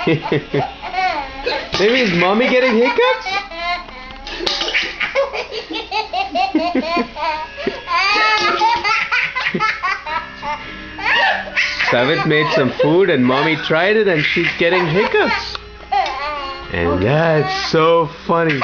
Maybe is mommy getting hiccups? Savith made some food and mommy tried it and she's getting hiccups. And that's so funny.